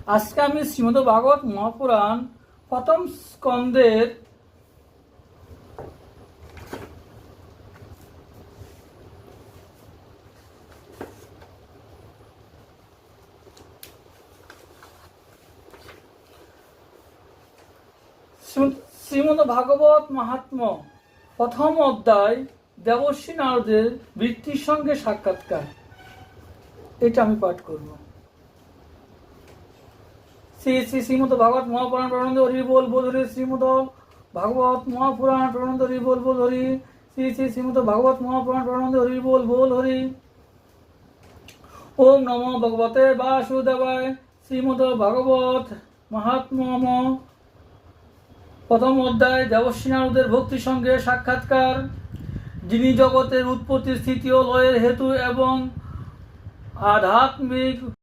আজকে আমি শ্রীমদ ভাগবত মহাপুরাণ প্রথম স্কন্ধের শ্রীমদ ভাগবত মাহাত্ম্য প্রথম অধ্যায় দেবর্ষী নারদের বৃত্তির সঙ্গে সাক্ষাৎকার। এটা আমি পাঠ করব। শ্রী শ্রী শ্রীমদ ভাগবত মহাপুরাণ প্রানন্দ হরি বল বল হরি। শ্রীমদ ভাগবত মহাপুরাণ প্রানন্দ হরি বল বল হরি। শ্রী শ্রী শ্রীমদ ভাগবত মহাপুরাণ প্রানন্দ হরি বল বল হরি। ওম নমো ভগবতে বাসুদেবায়। শ্রীমদ ভাগবত মাহাত্ম্য প্রথম অধ্যায় দেবর্ষী নারদের ভক্তির সঙ্গে সাক্ষাৎকার। যিনি জগতের উৎপত্তি স্থিতি ও লয়ের হেতু এবং আধ্যাত্মিক